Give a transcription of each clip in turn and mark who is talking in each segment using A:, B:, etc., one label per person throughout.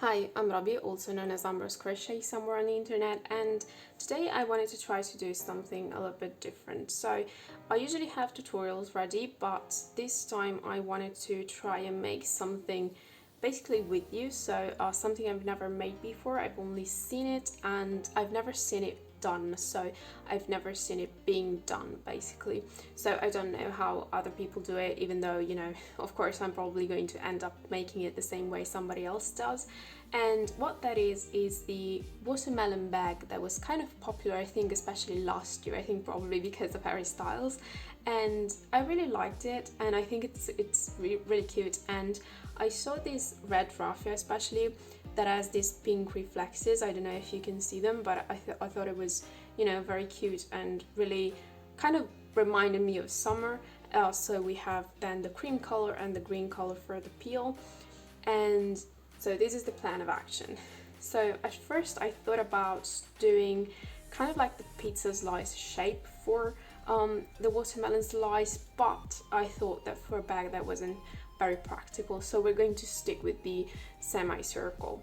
A: Hi, I'm Robi, also known as ambroscrochet somewhere on the internet, and today I wanted to try to do something a little bit different. So I usually have tutorials ready, but this time I wanted to try and make something basically with you. So something I've never made before. I've only seen it and I've never seen it done, so I've never seen it being done basically. So I don't know how other people do it, even though, you know, of course I'm probably going to end up making it the same way somebody else does. And what that is the watermelon bag that was kind of popular, I think, especially last year. I think probably because of Harry Styles, and I really liked it, and I think it's really cute. And I saw this red raffia especially that has these pink reflexes. I don't know if you can see them, but I thought it was, you know, very cute and really kind of reminded me of summer. So we have then the cream color and the green color for the peel, and so this is the plan of action. So at first I thought about doing kind of like the pizza slice shape for the watermelon slice, but I thought that for a bag that wasn't very practical, so we're going to stick with the semicircle.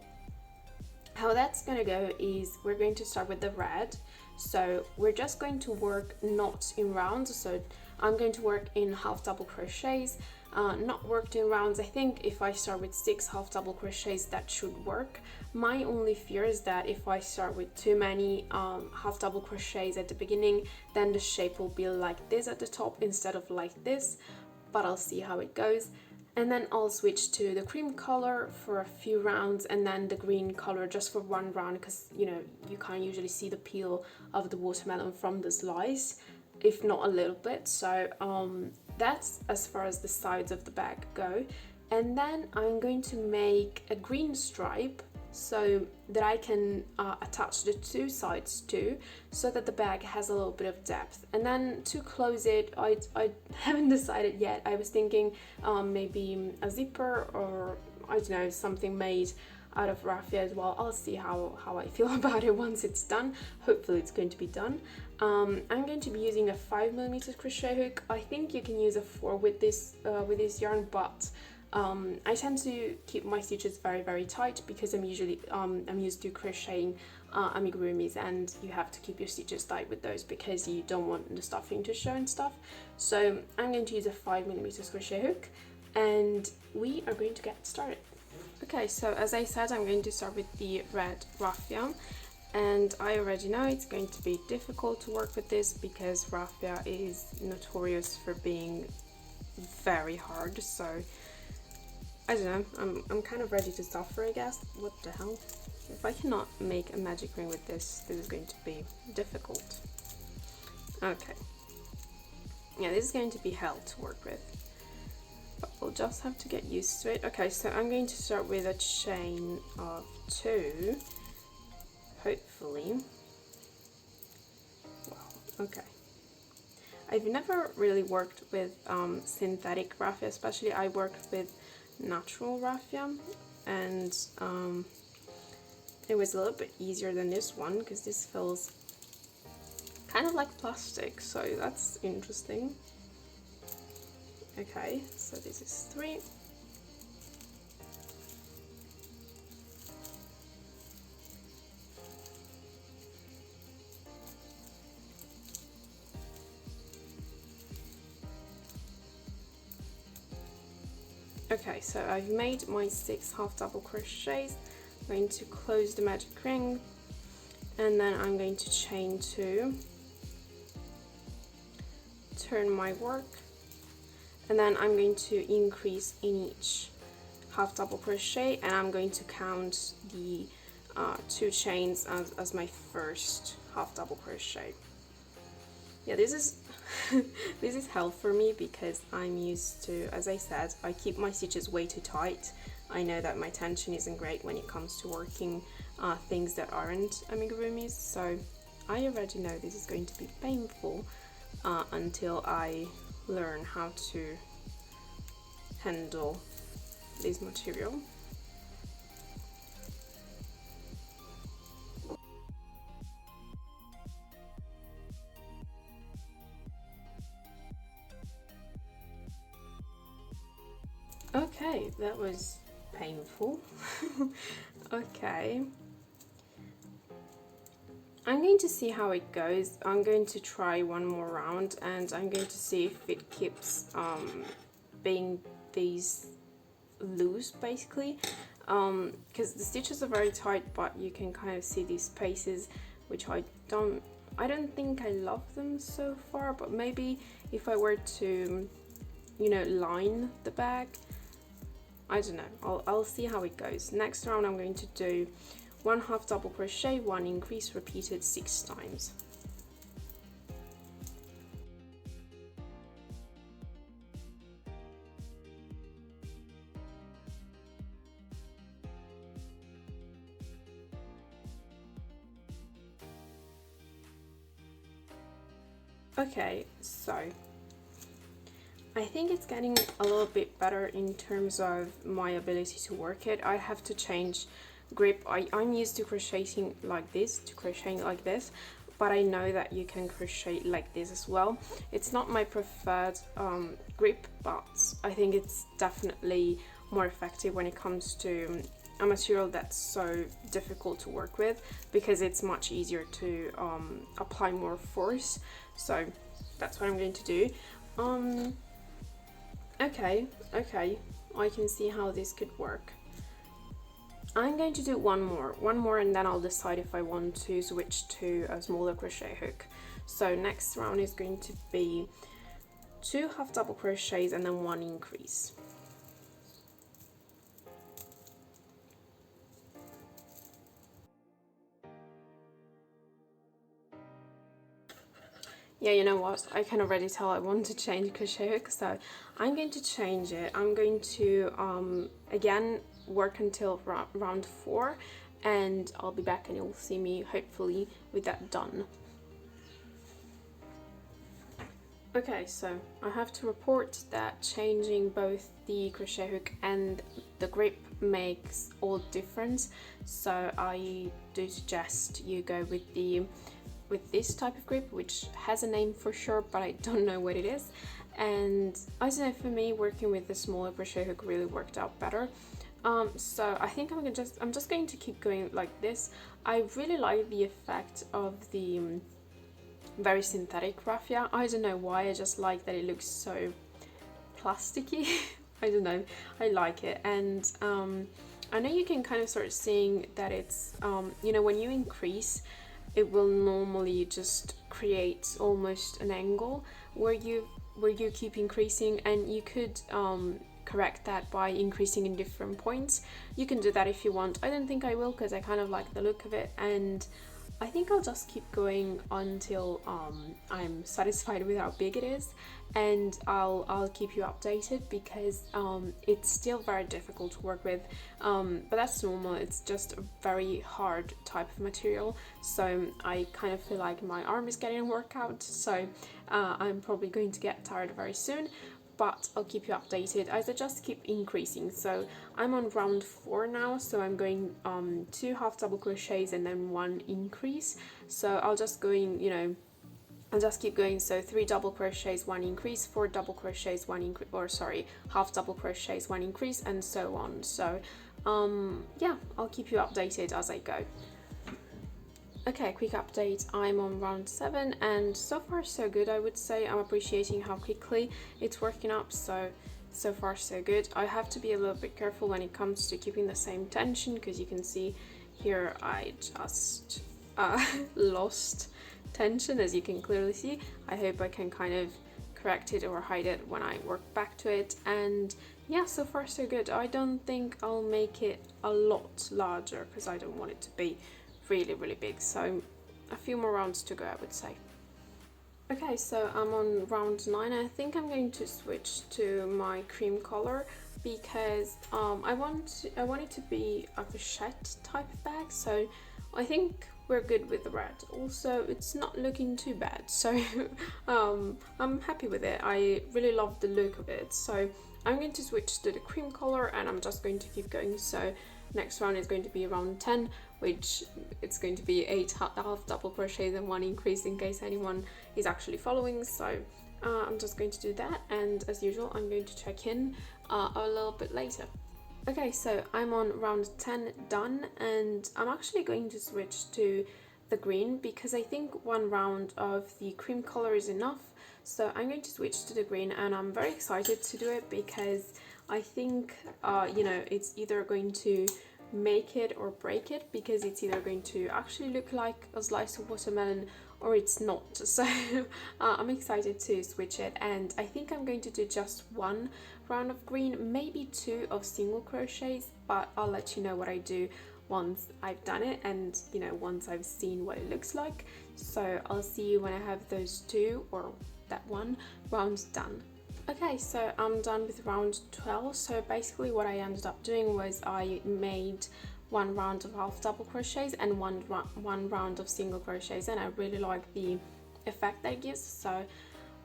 A: How that's going to go is we're going to start with the red. So we're just going to work not in rounds, so I'm going to work in half double crochets, not worked in rounds. I think if I start with 6 half double crochets, that should work. My only fear is that if I start with too many half double crochets at the beginning, then the shape will be like this at the top instead of like this, but I'll see how it goes. And then I'll switch to the cream color for a few rounds, and then the green color just for one round, because, you know, you can't usually see the peel of the watermelon from the slice, if not a little bit. So that's as far as the sides of the bag go. And then I'm going to make a green stripe so that I can attach the two sides to, so that the bag has a little bit of depth. And then to close it, I haven't decided yet. I was thinking maybe a zipper, or I don't know, something made out of raffia as well. I'll see how I feel about it once it's done. Hopefully it's going to be done. I'm going to be using a 5mm crochet hook. I think you can use a 4 with this yarn, but I tend to keep my stitches very tight because I'm used to crocheting amigurumis, and you have to keep your stitches tight with those because you don't want the stuffing to show and stuff. So I'm going to use a 5mm crochet hook, and we are going to get started. Okay, so as I said, I'm going to start with the red raffia, and I already know it's going to be difficult to work with this because raffia is notorious for being very hard. So I don't know, I'm kind of ready to suffer, I guess. What the hell? If I cannot make a magic ring with this, this is going to be difficult. Okay. Yeah, this is going to be hell to work with, but we'll just have to get used to it. Okay, so I'm going to start with a chain of 2, hopefully. Wow, okay. I've never really worked with synthetic raffia, especially. I worked with natural raffia, and it was a little bit easier than this one because this feels kind of like plastic, so that's interesting. Okay, so this is 3. Okay, so I've made my 6 half double crochets. I'm going to close the magic ring, and then I'm going to chain 2, turn my work, and then I'm going to increase in each half double crochet, and I'm going to count the 2 chains as my first half double crochet. Yeah, this is this is hell for me because I'm used to, as I said, I keep my stitches way too tight. I know that my tension isn't great when it comes to working things that aren't amigurumis, so I already know this is going to be painful until I learn how to handle this material. Okay, that was painful. Okay. I'm going to see how it goes. I'm going to try one more round and I'm going to see if it keeps being these loose basically, because the stitches are very tight, but you can kind of see these spaces, which I don't think I love them so far, but maybe if I were to, you know, line the bag, I don't know, I'll see how it goes. Next round I'm going to do 1 half double crochet, 1 increase, repeated 6 times. Okay, so I think it's getting a little bit better in terms of my ability to work it. I have to change grip. I'm used to crocheting like this, but I know that you can crochet like this as well. It's not my preferred grip, but I think it's definitely more effective when it comes to a material that's so difficult to work with, because it's much easier to apply more force. So that's what I'm going to do. Okay, I can see how this could work. I'm going to do one more, and then I'll decide if I want to switch to a smaller crochet hook. So next round is going to be 2 half double crochets and then 1 increase. Yeah, you know what, I can already tell I want to change crochet hook, so I'm going to change it. I'm going to again work until round 4, and I'll be back and you'll see me hopefully with that done. Okay, so I have to report that changing both the crochet hook and the grip makes all the difference, so I do suggest you go with this type of grip, which has a name for sure, but I don't know what it is. And I don't know, for me, working with the smaller crochet hook really worked out better. So I think I'm just going to keep going like this. I really like the effect of the very synthetic raffia. I don't know why, I just like that it looks so plasticky. I don't know, I like it. And I know you can kind of start seeing that it's you know, when you increase, it will normally just create almost an angle where you keep increasing, and you could correct that by increasing in different points. You can do that if you want. I don't think I will, because I kind of like the look of it, and I think I'll just keep going until I'm satisfied with how big it is, and I'll keep you updated, because it's still very difficult to work with, but that's normal. It's just a very hard type of material, so I kind of feel like my arm is getting a workout, so I'm probably going to get tired very soon. But I'll keep you updated as I just keep increasing. So I'm on round 4 now, so I'm going 2 half double crochets and then 1 increase. So I'll just go in, you know, I'll just keep going. So 3 double crochets, 1 increase, 4 double crochets, 1 increase, or sorry, half double crochets, 1 increase, and so on. So yeah, I'll keep you updated as I go. Okay, quick update. I'm on round 7 and so far so good, I would say. I'm appreciating how quickly it's working up, so far so good. I have to be a little bit careful when it comes to keeping the same tension, because you can see here I just lost tension, as you can clearly see. I hope I can kind of correct it or hide it when I work back to it, and yeah, so far so good. I don't think I'll make it a lot larger, because I don't want it to be really big, so a few more rounds to go, I would say. Okay, so I'm on round 9. I think I'm going to switch to my cream color, because I want it to be a vachette type of bag, so I think we're good with the red. Also, it's not looking too bad, so I'm happy with it. I really love the look of it, so I'm going to switch to the cream color, and I'm just going to keep going. So next round is going to be round 10, which it's going to be 8 half double crochets and 1 increase, in case anyone is actually following. So I'm just going to do that, and as usual I'm going to check in a little bit later. Okay, so I'm on round 10 done, and I'm actually going to switch to the green because I think one round of the cream color is enough. So I'm going to switch to the green, and I'm very excited to do it because I think, it's either going to make it or break it, because it's either going to actually look like a slice of watermelon or it's not. So I'm excited to switch it, and I think I'm going to do just one round of green, maybe two of single crochets, but I'll let you know what I do once I've done it and once I've seen what it looks like. So I'll see you when I have those two, or that one, rounds done. Okay, so I'm done with round 12. So basically what I ended up doing was I made one round of half double crochets and one round of single crochets, and I really like the effect that it gives, so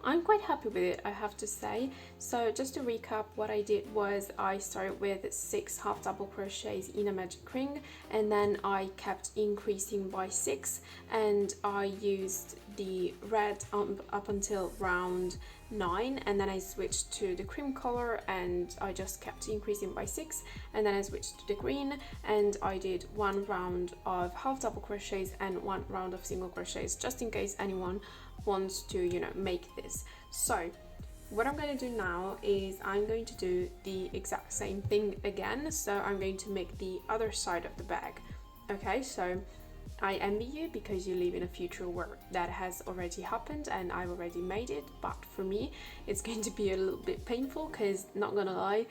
A: I'm quite happy with it, I have to say. So just to recap, what I did was I started with 6 half double crochets in a magic ring, and then I kept increasing by 6, and I used the red up until round 9, and then I switched to the cream color and I just kept increasing by 6, and then I switched to the green and I did one round of half double crochets and one round of single crochets, just in case anyone wants to make this. So what I'm going to do now is I'm going to do the exact same thing again. So I'm going to make the other side of the bag. Okay, so I envy you because you live in a future where that has already happened and I've already made it, but for me it's going to be a little bit painful because, not gonna lie,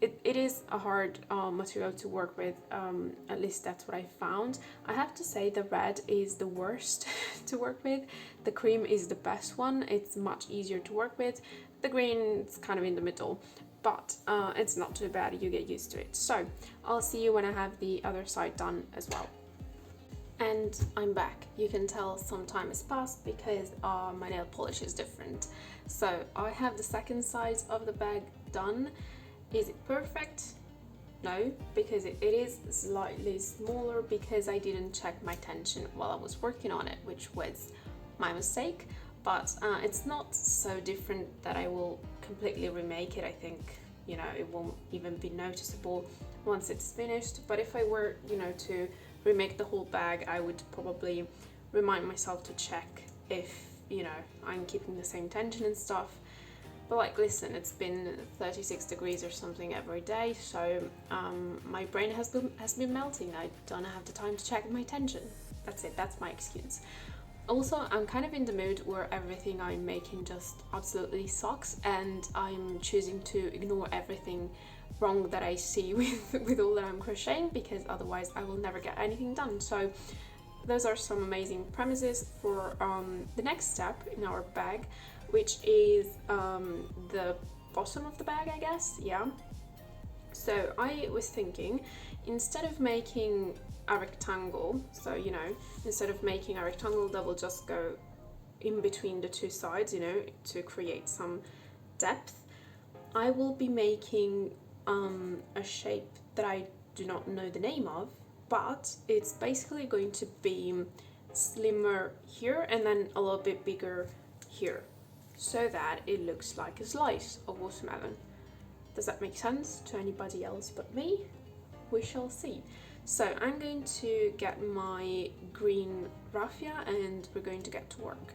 A: it is a hard material to work with, at least that's what I found. I have to say the red is the worst to work with. The cream is the best one, it's much easier to work with. The green is kind of in the middle, but it's not too bad, you get used to it. So I'll see you when I have the other side done as well. And I'm back. You can tell some time has passed because my nail polish is different. So I have the second side of the bag done. Is it perfect? No, because it is slightly smaller because I didn't check my tension while I was working on it, which was my mistake. But it's not so different that I will completely remake it. I think it won't even be noticeable once it's finished. But if I were to remake the whole bag, I would probably remind myself to check if I'm keeping the same tension and stuff. But like, listen, it's been 36 degrees or something every day, so my brain has been melting. I don't have the time to check my tension. That's it, that's my excuse. Also, I'm kind of in the mood where everything I'm making just absolutely sucks, and I'm choosing to ignore everything wrong that I see with all that I'm crocheting, because otherwise I will never get anything done. So those are some amazing premises for the next step in our bag, which is the bottom of the bag, I guess. Yeah, so I was thinking, instead of making a rectangle, so instead of making a rectangle that will just go in between the two sides, to create some depth, I will be making a shape that I do not know the name of, but it's basically going to be slimmer here and then a little bit bigger here, so that it looks like a slice of watermelon. Does that make sense to anybody else but me? We shall see. So I'm going to get my green raffia and we're going to get to work.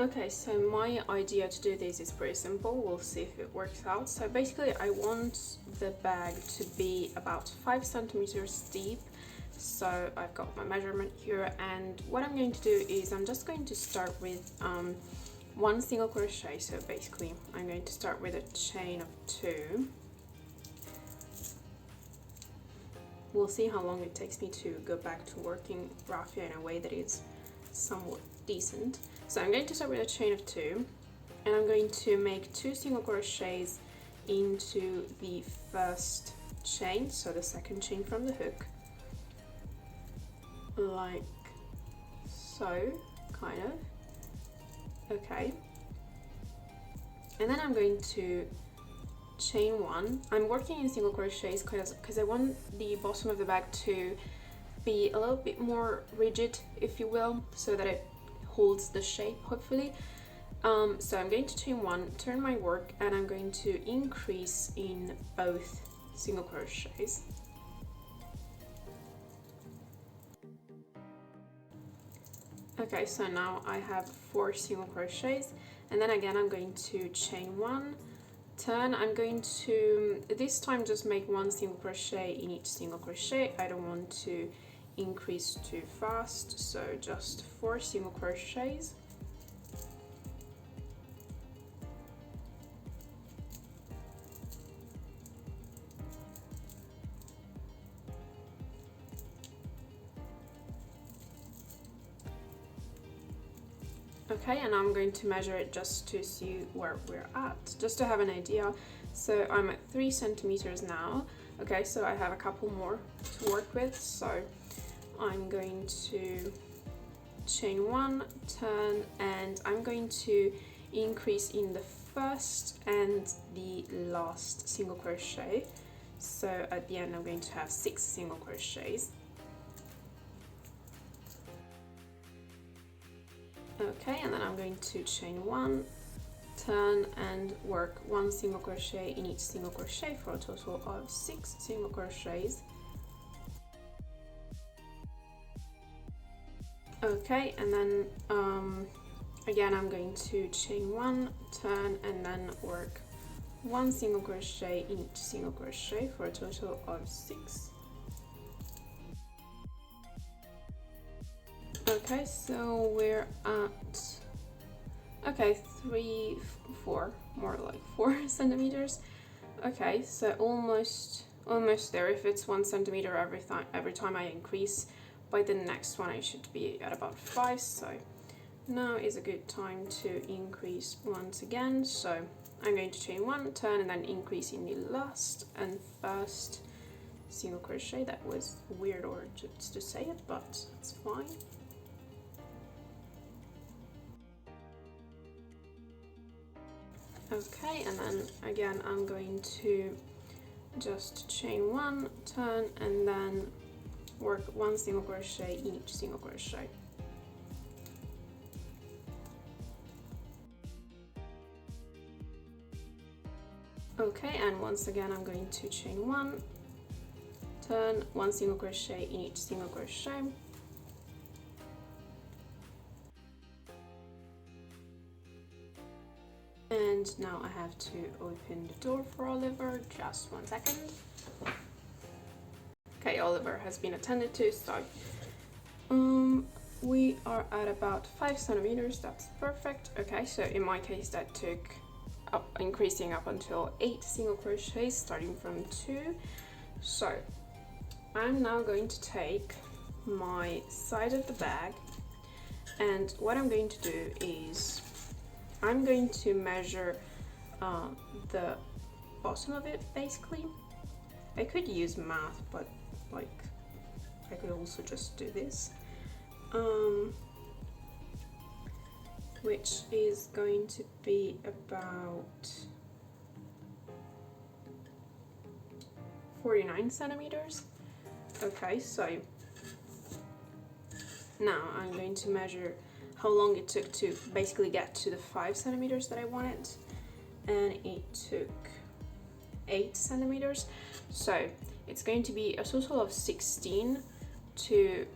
A: Okay, so my idea to do this is pretty simple. We'll see if it works out. So basically I want the bag to be about 5 centimeters deep. So I've got my measurement here, and what I'm going to do is I'm just going to start with one single crochet. So basically I'm going to start with a chain of 2. We'll see how long it takes me to go back to working raffia in a way that is somewhat decent. So I'm going to start with a chain of 2, and I'm going to make 2 single crochets into the first chain, so the second chain from the hook, like so, kind of. Okay, and then I'm going to chain 1. I'm working in single crochets because I want the bottom of the bag to be a little bit more rigid, if you will, so that it holds the shape, hopefully. So I'm going to chain 1, turn my work, and I'm going to increase in both single crochets. Okay, so now I have 4 single crochets, and then again I'm going to chain 1, turn. I'm going to this time just make 1 single crochet in each single crochet. I don't want to increase too fast, so just 4 single crochets. Okay, and I'm going to measure it just to see where we're at, just to have an idea. So I'm at 3 centimeters now. Okay, so I have a couple more to work with. So I'm going to chain 1, turn, and I'm going to increase in the first and the last single crochet. So at the end I'm going to have 6 single crochets. Okay, and then I'm going to chain 1, turn, and work 1 single crochet in each single crochet for a total of 6 single crochets. Okay, and then again I'm going to chain 1, turn, and then work 1 single crochet in each single crochet for a total of 6. Okay, so we're at, okay, 4 more like 4 centimeters. Okay, so almost there. If it's 1 centimeter every time I increase, by the next one I should be at about 5. So now is a good time to increase once again. So I'm going to chain 1, turn, and then increase in the last and first single crochet. That was weird or just to say it, but it's fine. Okay, and then again I'm going to just chain 1, turn, and then work 1 single crochet in each single crochet. Okay, and once again I'm going to chain 1, turn, 1 single crochet in each single crochet. And now I have to open the door for Oliver, just 1 second. Okay, Oliver has been attended to, so we are at about 5 centimeters, that's perfect. Okay, so in my case that took increasing up until 8 single crochets, starting from 2. So I'm now going to take my side of the bag, and what I'm going to do is I'm going to measure the bottom of it, basically. I could use math, but like I could also just do this, which is going to be about 49 centimeters. Okay, so now I'm going to measure how long it took to basically get to the 5 centimeters that I wanted, and it took 8 centimeters. So it's going to be a total of 16 to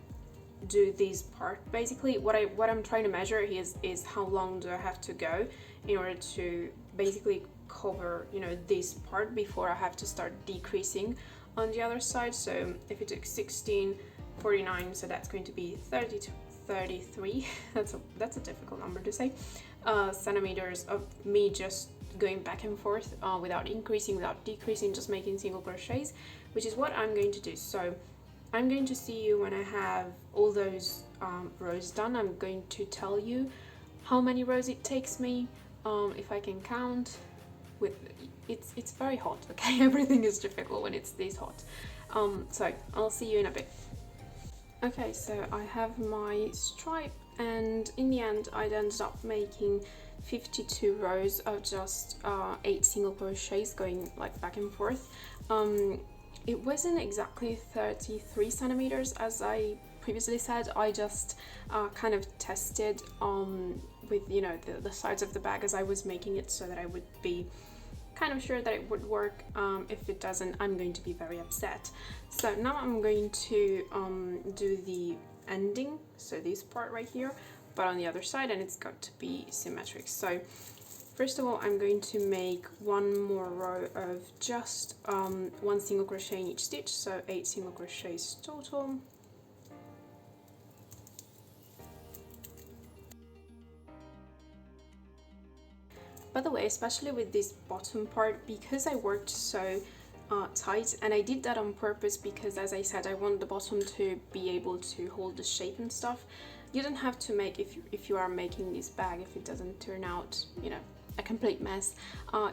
A: do this part. Basically what I'm trying to measure is how long do I have to go in order to basically cover, you know, this part before I have to start decreasing on the other side. So if it took 16, 49, so that's going to be 30 to 33, that's a difficult number to say, centimeters of me just going back and forth without increasing, without decreasing, just making single crochets, which is what I'm going to do. So I'm going to see you when I have all those rows done. I'm going to tell you how many rows it takes me, if I can count. It's very hot, okay? Everything is difficult when it's this hot. So I'll see you in a bit. Okay, so I have my stripe, and in the end I ended up making 52 rows of just 8 single crochets going like back and forth. It wasn't exactly 33 centimeters as I previously said. I just kind of tested with, you know, the sides of the bag as I was making it, so that I would be kind of sure that it would work. If it doesn't, I'm going to be very upset. So now I'm going to do the ending, so this part right here, but on the other side, and it's got to be symmetric. So first of all, I'm going to make one more row of just one single crochet in each stitch, so 8 single crochets total. By the way, especially with this bottom part, because I worked so tight, and I did that on purpose because, as I said, I want the bottom to be able to hold the shape and stuff. You don't have to make, if you are making this bag, if it doesn't turn out, you know, a complete mess,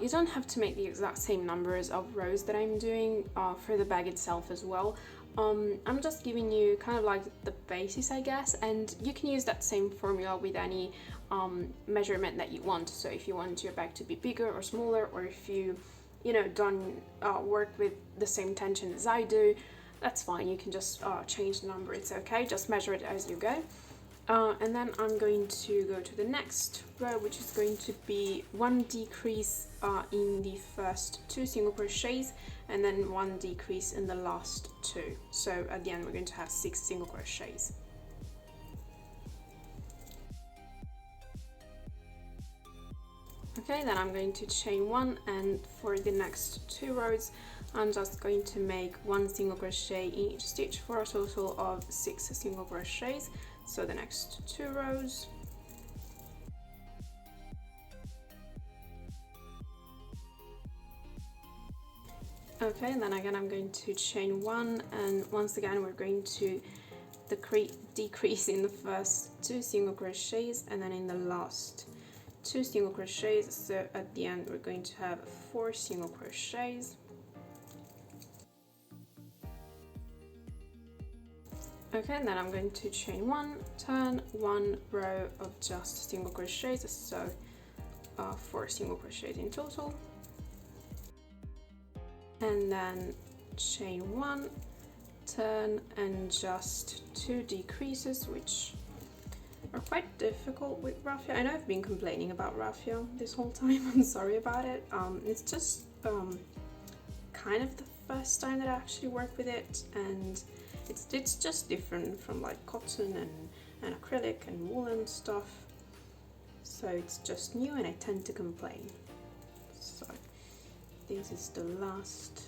A: you don't have to make the exact same numbers of rows that I'm doing for the bag itself as well. I'm just giving you kind of like the basis, I guess, and you can use that same formula with any measurement that you want. So if you want your bag to be bigger or smaller, or if you know, don't work with the same tension as I do, that's fine. You can just change the number, it's okay, just measure it as you go. And then I'm going to go to the next row, which is going to be one decrease in the first 2 single crochets, and then one decrease in the last 2. So at the end we're going to have 6 single crochets. Okay, then I'm going to chain 1, and for the next 2 rows I'm just going to make 1 single crochet in each stitch for a total of 6 single crochets. So the next 2 rows. Okay, and then again I'm going to chain 1, and once again we're going to decrease in the first 2 single crochets, and then in the last 2 single crochets. So at the end we're going to have 4 single crochets. Okay, and then I'm going to chain 1, turn 1 row of just single crochets, so 4 single crochets in total, and then chain 1, turn, and just 2 decreases, which are quite difficult with raffia. I know I've been complaining about raffia this whole time, I'm sorry about it. It's just kind of the first time that I actually work with it, and it's just different from like cotton and acrylic and wool and stuff, so it's just new and I tend to complain. So this is the last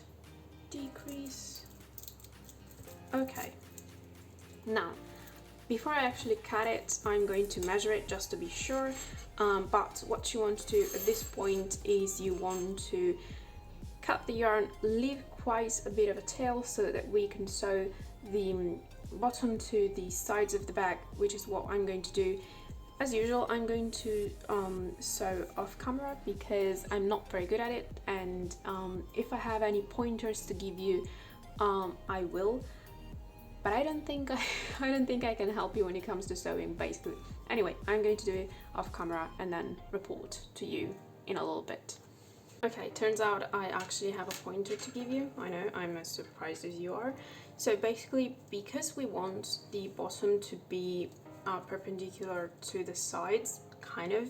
A: decrease. Okay, now before I actually cut it, I'm going to measure it just to be sure, but what you want to do at this point is you want to cut the yarn, leave quite a bit of a tail so that we can sew the bottom to the sides of the bag, which is what I'm going to do. As usual, I'm going to sew off camera because I'm not very good at it, and if I have any pointers to give you, I will, but I don't think I can help you when it comes to sewing, basically. Anyway, I'm going to do it off camera and then report to you in a little bit. Okay, turns out I actually have a pointer to give you. I know, I'm as surprised as you are. So basically, because we want the bottom to be perpendicular to the sides, kind of,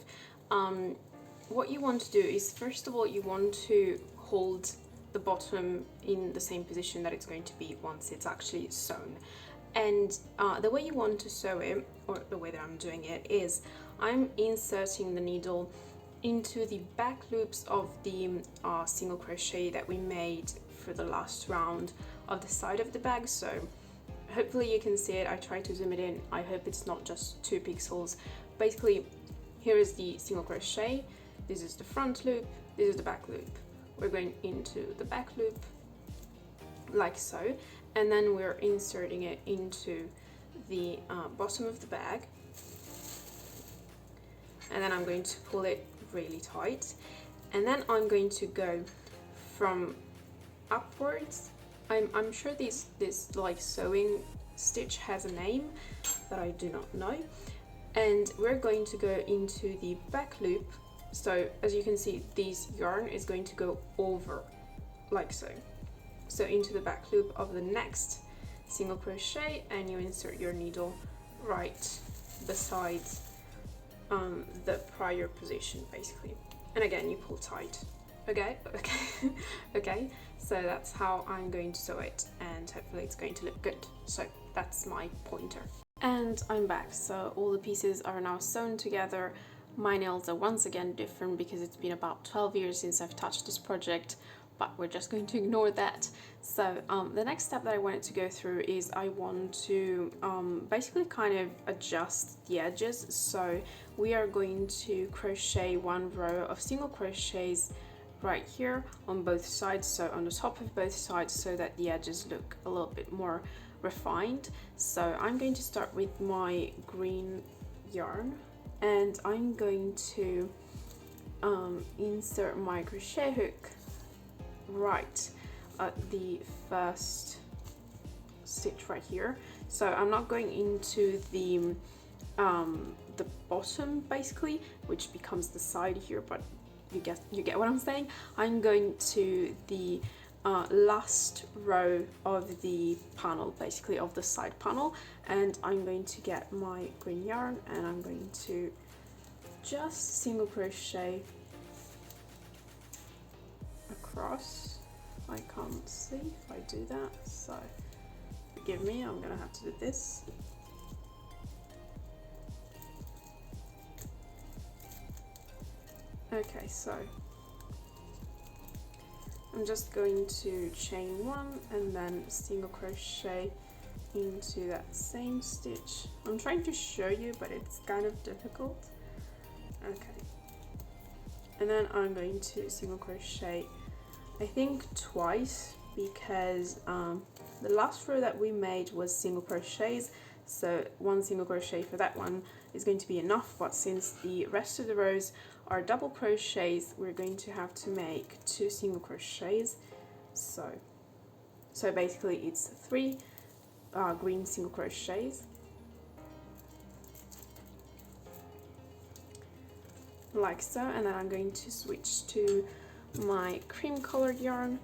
A: what you want to do is, first of all, you want to hold the bottom in the same position that it's going to be once it's actually sewn. And the way you want to sew it, or the way that I'm doing it, is I'm inserting the needle into the back loops of the single crochet that we made for the last round of the side of the bag. So hopefully you can see it. I try to zoom it in. I hope it's not just 2 pixels. Basically, here is the single crochet, this is the front loop, this is the back loop. We're going into the back loop like so, and then we're inserting it into the bottom of the bag, and then I'm going to pull it really tight, and then I'm going to go from upwards. I'm sure this like sewing stitch has a name that I do not know, and we're going to go into the back loop. So as you can see, this yarn is going to go over like so, into the back loop of the next single crochet, and you insert your needle right beside the prior position, basically. And again, you pull tight Okay. Okay, so that's how I'm going to sew it, and hopefully it's going to look good. So that's my pointer. And I'm back, so all the pieces are now sewn together. My nails are once again different because it's been about 12 years since I've touched this project, but we're just going to ignore that. So the next step that I wanted to go through is I want to basically kind of adjust the edges. So we are going to crochet one row of single crochets right here on both sides, so on the top of both sides, so that the edges look a little bit more refined. So I'm going to start with my green yarn, and I'm going to insert my crochet hook right at the first stitch right here. So I'm not going into the bottom basically, which becomes the side here, but you get what I'm saying. I'm going to the last row of the panel, basically of the side panel, and I'm going to get my green yarn and I'm going to just single crochet across. I can't see if I do that, so forgive me, I'm gonna have to do this. Okay, so I'm just going to chain one and then single crochet into that same stitch. I'm trying to show you, but it's kind of difficult. Okay, and then I'm going to single crochet, I think twice, because the last row that we made was single crochets, so one single crochet for that one is going to be enough, but since the rest of the rows are double crochets, we're going to have to make 2 single crochets. So basically it's 3 green single crochets, like so, and then I'm going to switch to my cream colored yarn.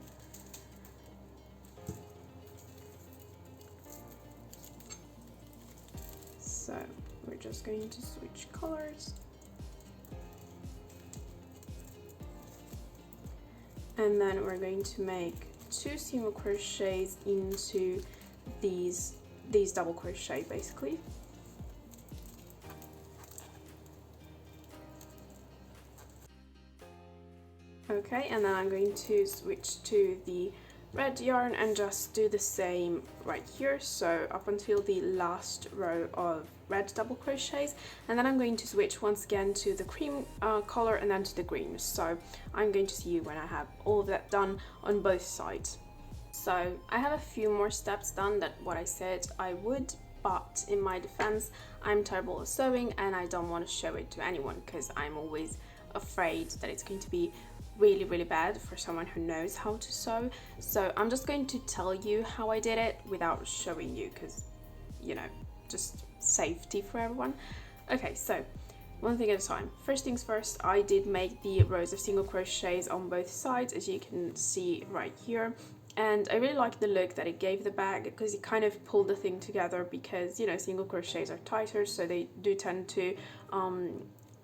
A: So we're just going to switch colors, and then we're going to make 2 single crochets into these double crochet basically. Okay, and then I'm going to switch to the red yarn and just do the same right here, so up until the last row of red double crochets, and then I'm going to switch once again to the cream color and then to the green. So I'm going to see you when I have all of that done on both sides. So I have a few more steps done than what I said I would, but in my defense, I'm terrible at sewing and I don't want to show it to anyone because I'm always afraid that it's going to be really bad for someone who knows how to sew. So I'm just going to tell you how I did it without showing you, because, you know, just safety for everyone. Okay, so one thing at a time. First things first, I did make the rows of single crochets on both sides, as you can see right here, and I really like the look that it gave the bag, because it kind of pulled the thing together, because, you know, single crochets are tighter, so they do tend to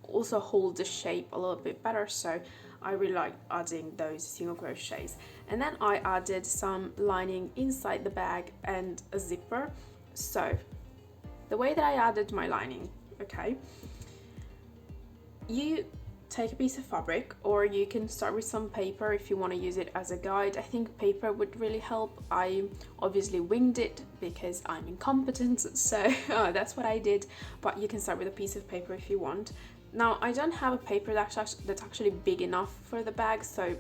A: also hold the shape a little bit better. So I really like adding those single crochets. And then I added some lining inside the bag and a zipper. So the way that I added my lining, okay, you take a piece of fabric, or you can start with some paper if you want to use it as a guide. I think paper would really help. I obviously winged it because I'm incompetent, so that's what I did, but you can start with a piece of paper if you want. Now, I don't have a paper that's actually big enough for the bag, so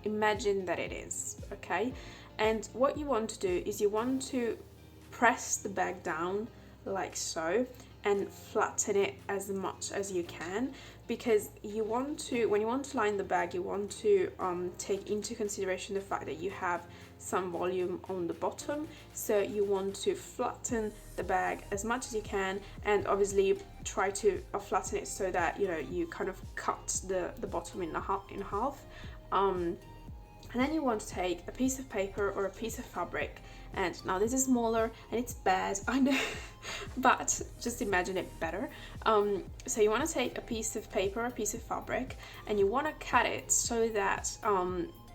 A: imagine that it is, okay? And what you want to do is you want to press the bag down like so and flatten it as much as you can, because you want to, when you want to line the bag, you want to take into consideration the fact that you have some volume on the bottom, so you want to flatten the bag as much as you can, and obviously try to flatten it so that, you know, you kind of cut the bottom in half. And then you want to take a piece of paper or a piece of fabric, and now this is smaller and it's bad, I know, but just imagine it better. So you want to take a piece of paper or a piece of fabric, and you want to cut it so that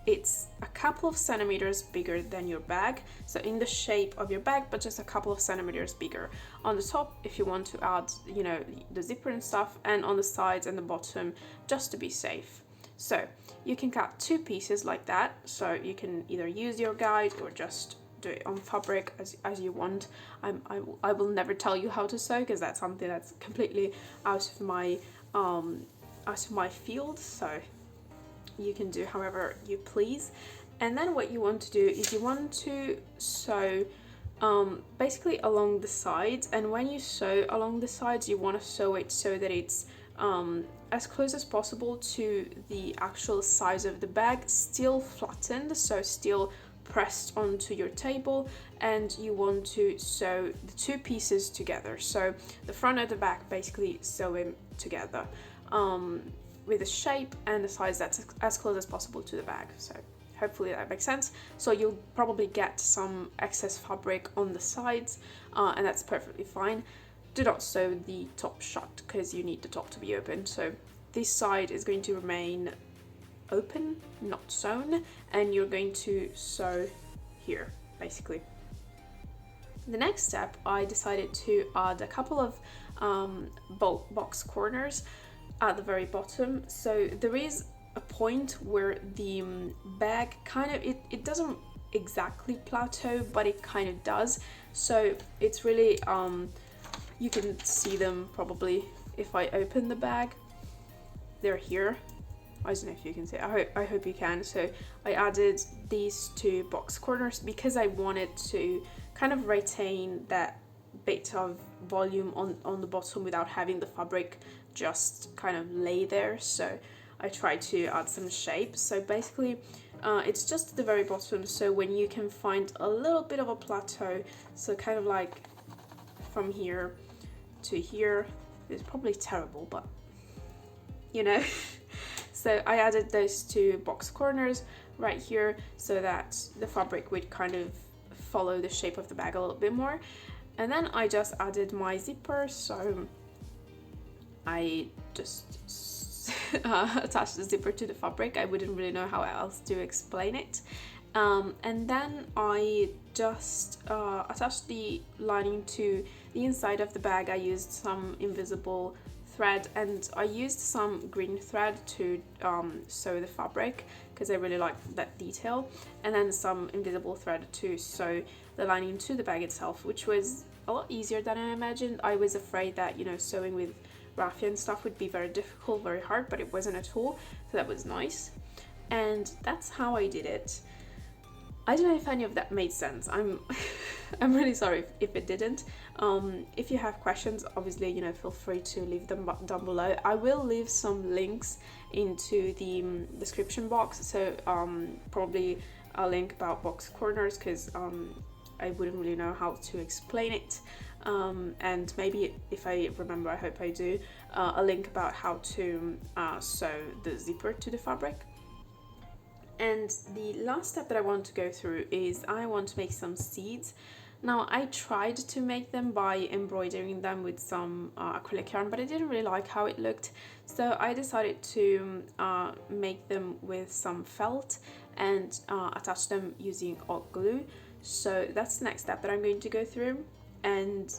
A: it's a couple of centimeters bigger than your bag, so in the shape of your bag, but just a couple of centimeters bigger. On the top, if you want to add, you know, the zipper and stuff, and on the sides and the bottom, just to be safe. So you can cut 2 pieces like that, so you can either use your guide or just do it on fabric as you want. I will never tell you how to sew, because that's something that's completely out of my field, so you can do however you please. And then what you want to do is you want to sew basically along the sides, and when you sew along the sides, you want to sew it so that it's as close as possible to the actual size of the bag, still flattened, so still pressed onto your table. And you want to sew the 2 pieces together, so the front and the back basically sew them together with the shape and the size that's as close as possible to the bag. So hopefully that makes sense. So you'll probably get some excess fabric on the sides, and that's perfectly fine. Do not sew the top shut, because you need the top to be open. So this side is going to remain open, not sewn, and you're going to sew here basically. The next step, I decided to add a couple of box corners at the very bottom. So there is a point where the bag kind of, it doesn't exactly plateau, but it kind of does. So it's really you can see them probably if I open the bag. They're here. I don't know if you can see it. I hope you can. So I added these 2 box corners because I wanted to kind of retain that bit of volume on the bottom without having the fabric just kind of lay there. So I tried to add some shape. So basically it's just at the very bottom, so when you can find a little bit of a plateau, so kind of like from here to here, it's probably terrible, but you know. So I added those 2 box corners right here so that the fabric would kind of follow the shape of the bag a little bit more. And then I just added my zipper, so I just attached the zipper to the fabric. I wouldn't really know how else to explain it. And then I just attached the lining to the inside of the bag. I used some invisible thread, and I used some green thread to sew the fabric because I really like that detail, and then some invisible thread to sew the lining to the bag itself, which was a lot easier than I imagined. I was afraid that, you know, sewing with raffia and stuff would be very difficult, very hard, but it wasn't at all, so that was nice. And that's how I did it. I don't know if any of that made sense. I'm really sorry if it didn't. If you have questions, obviously, you know, feel free to leave them down below. I will leave some links into the description box, so probably a link about box corners, because I wouldn't really know how to explain it, and maybe if I remember, I hope I do, a link about how to sew the zipper to the fabric. And the last step that I want to go through is I want to make some seeds. Now, I tried to make them by embroidering them with some acrylic yarn, but I didn't really like how it looked, so I decided to make them with some felt and attach them using hot glue. So that's the next step that I'm going to go through, and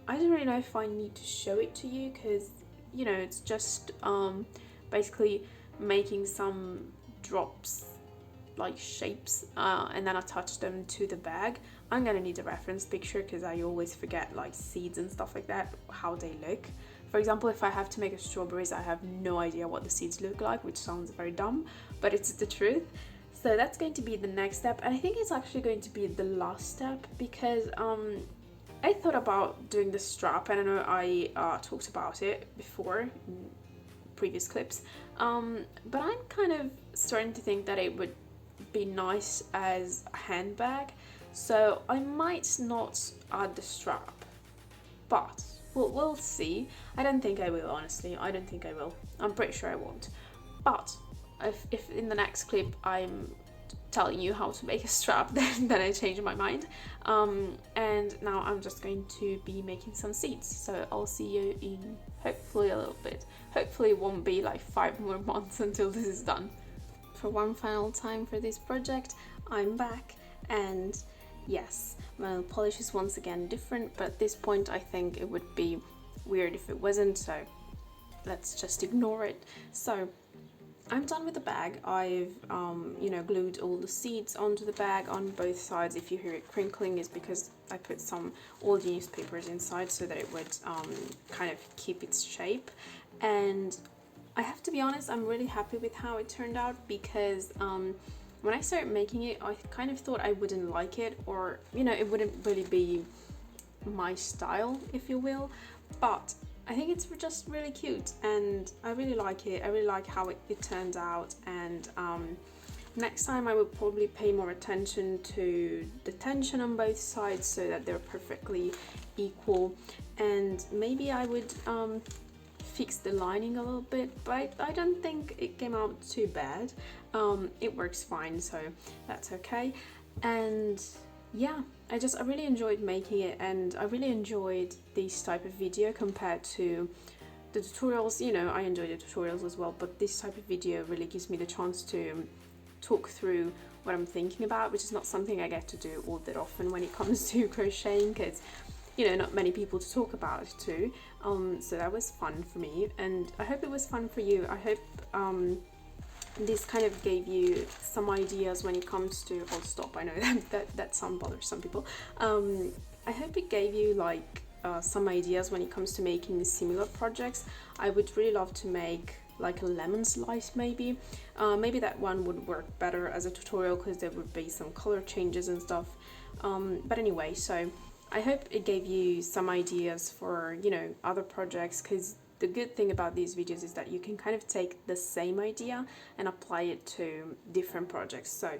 A: I don't really know if I need to show it to you, because, you know, it's just basically making some drops like shapes and then attach them to the bag. I'm gonna need a reference picture because I always forget, like, seeds and stuff like that, how they look. For example, if I have to make a strawberries, I have no idea what the seeds look like, which sounds very dumb, but it's the truth. So that's going to be the next step, and I think it's actually going to be the last step, because I thought about doing the strap, and I know I talked about it before in previous clips, but I'm kind of starting to think that it would be nice as a handbag, so I might not add the strap, but we'll see. I don't think I will, honestly. I don't think I will. I'm pretty sure I won't. But if in the next clip I'm telling you how to make a strap, then I changed my mind. And now I'm just going to be making some seeds. So I'll see you in hopefully a little bit. Hopefully it won't be like 5 more months until this is done. For one final time for this project, I'm back, and yes, my nail polish is once again different, but at this point I think it would be weird if it wasn't, so let's just ignore it. So I'm done with the bag. I've glued all the seeds onto the bag on both sides. If you hear it crinkling, is because I put some old newspapers inside so that it would kind of keep its shape. And I have to be honest, I'm really happy with how it turned out, because when I started making it, I kind of thought I wouldn't like it, or it wouldn't really be my style, if you will, but I think it's just really cute and I really like it. I really like how it turns out, and next time I will probably pay more attention to the tension on both sides so that they're perfectly equal, and maybe I would fix the lining a little bit, but I don't think it came out too bad. It works fine, so that's okay. And yeah, I really enjoyed making it, and I really enjoyed this type of video compared to the tutorials. I enjoy the tutorials as well, but this type of video really gives me the chance to talk through what I'm thinking about, which is not something I get to do all that often when it comes to crocheting, because not many people to talk about it to. So that was fun for me, and I hope it was fun for you. I hope this kind of gave you some ideas when it comes to, oh stop, I know that sound bothers some people. I hope it gave you like some ideas when it comes to making similar projects. I would really love to make like a lemon slice maybe. Maybe that one would work better as a tutorial because there would be some color changes and stuff. But anyway, so I hope it gave you some ideas for other projects, because the good thing about these videos is that you can kind of take the same idea and apply it to different projects. So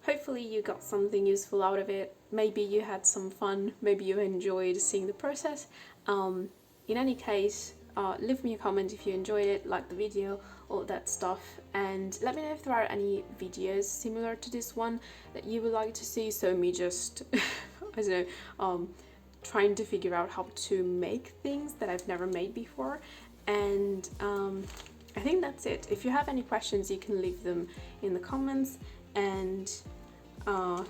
A: hopefully you got something useful out of it. Maybe you had some fun, maybe you enjoyed seeing the process. In any case, leave me a comment if you enjoyed it, like the video, all that stuff, and let me know if there are any videos similar to this one that you would like to see. So me just I don't know, trying to figure out how to make things that I've never made before. And I think that's it. If you have any questions, you can leave them in the comments, and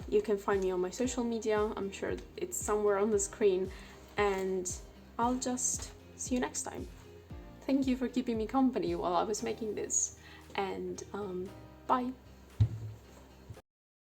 A: you can find me on my social media. I'm sure it's somewhere on the screen, and I'll just see you next time. Thank you for keeping me company while I was making this, and bye.